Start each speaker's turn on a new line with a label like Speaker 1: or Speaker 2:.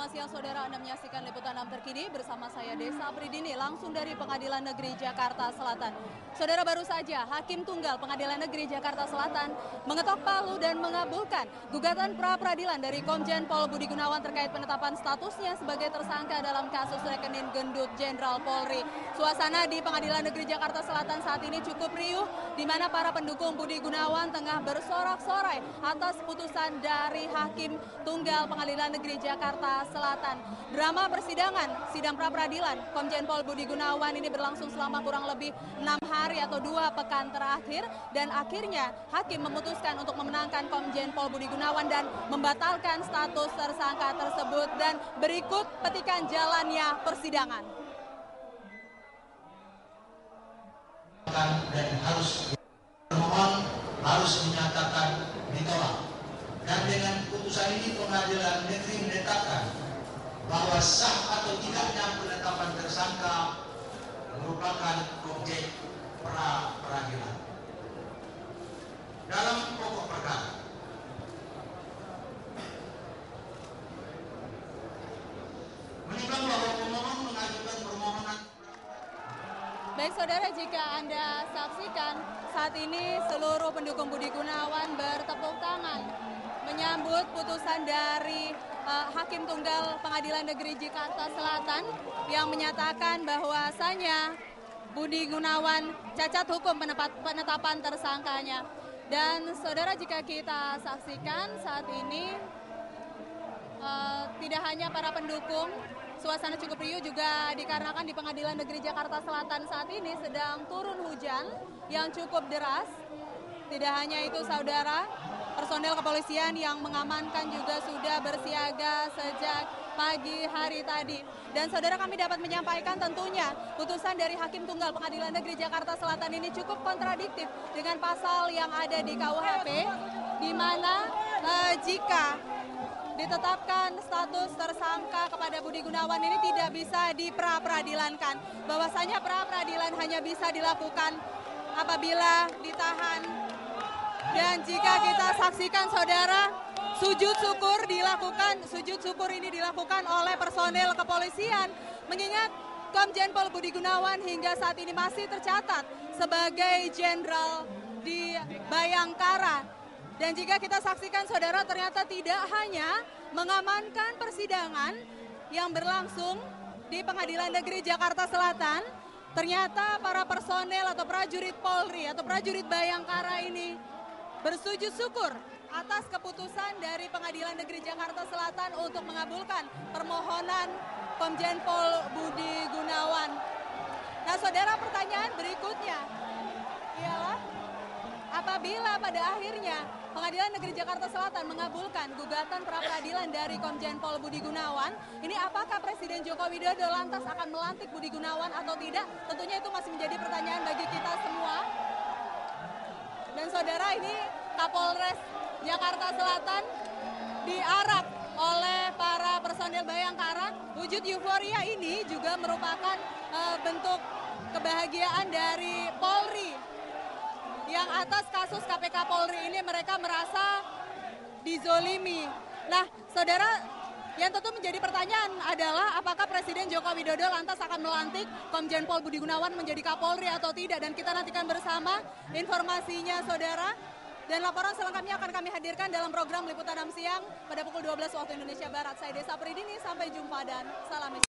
Speaker 1: Selamat siang saudara, Anda menyaksikan liputan 6 terkini bersama saya Desa Pridini langsung dari Pengadilan Negeri Jakarta Selatan. Saudara, baru saja Hakim Tunggal Pengadilan Negeri Jakarta Selatan mengetok palu dan mengabulkan gugatan pra-peradilan dari Komjen Pol Budi Gunawan terkait penetapan statusnya sebagai tersangka dalam kasus rekening gendut Jenderal Polri. Suasana di Pengadilan Negeri Jakarta Selatan saat ini cukup riuh, di mana para pendukung Budi Gunawan tengah bersorak-sorai atas putusan dari Hakim Tunggal Pengadilan Negeri Jakarta Selatan. Drama persidangan, sidang pra-peradilan Komjen Pol Budi Gunawan ini berlangsung selama kurang lebih 6 hari atau 2 pekan terakhir, dan akhirnya Hakim memutuskan untuk memenangkan Komjen Pol Budi Gunawan dan membatalkan status tersangka tersebut. Dan berikut petikan jalannya persidangan.
Speaker 2: Dan termohon harus dinyatakan ditolak. Dan dengan putusan ini pengadilan negeri menetapkan bahwa sah atau tidaknya penetapan tersangka merupakan objek pra-peradilan. Dalam pokok perkara, menimbang bahwa pemohon mengajukan permohonan.
Speaker 1: Baik saudara, jika Anda saksikan saat ini seluruh pendukung Budi Gunawan bertepuk tangan menyambut putusan dari Hakim Tunggal Pengadilan Negeri Jakarta Selatan yang menyatakan bahwasanya Budi Gunawan cacat hukum penetapan tersangkanya. Dan saudara, jika kita saksikan saat ini tidak hanya para pendukung, suasana cukup riuh juga dikarenakan di Pengadilan Negeri Jakarta Selatan saat ini sedang turun hujan yang cukup deras. Tidak hanya itu saudara, personel kepolisian yang mengamankan juga sudah bersiaga sejak pagi hari tadi. Dan saudara, kami dapat menyampaikan tentunya putusan dari Hakim Tunggal Pengadilan Negeri Jakarta Selatan ini cukup kontradiktif dengan pasal yang ada di KUHP, di mana jika ditetapkan status tersangka kepada Budi Gunawan ini tidak bisa dipra-peradilankan. Bahwasanya pra-peradilan hanya bisa dilakukan apabila ditahan. Dan jika kita saksikan saudara, sujud syukur ini dilakukan oleh personel kepolisian, mengingat Komjen Pol Budi Gunawan hingga saat ini masih tercatat sebagai jenderal di Bayangkara. Dan jika kita saksikan saudara, ternyata tidak hanya mengamankan persidangan yang berlangsung di Pengadilan Negeri Jakarta Selatan, ternyata para personel atau prajurit Polri atau prajurit Bayangkara ini bersujud syukur atas keputusan dari Pengadilan Negeri Jakarta Selatan untuk mengabulkan permohonan Komjen Pol Budi Gunawan. Nah saudara, pertanyaan berikutnya ialah apabila pada akhirnya Pengadilan Negeri Jakarta Selatan mengabulkan gugatan pra-peradilan dari Komjen Pol Budi Gunawan, ini apakah Presiden Joko Widodo lantas akan melantik Budi Gunawan atau tidak? Tentunya itu masih menjadi pertanyaan bagi kita semua. Dan saudara, ini Kapolres Jakarta Selatan diarak oleh para personel Bayangkara. Wujud euforia ini juga merupakan bentuk kebahagiaan dari Polri, yang atas kasus KPK Polri ini mereka merasa dizolimi. Nah saudara, yang tentu menjadi pertanyaan adalah apakah Presiden Joko Widodo lantas akan melantik Komjen Pol Budi Gunawan menjadi Kapolri atau tidak. Dan kita nantikan bersama informasinya saudara. Dan laporan selengkapnya akan kami hadirkan dalam program Liputan 6 Siang pada pukul 12 waktu Indonesia Barat. Saya Desa Pridini, sampai jumpa dan salam.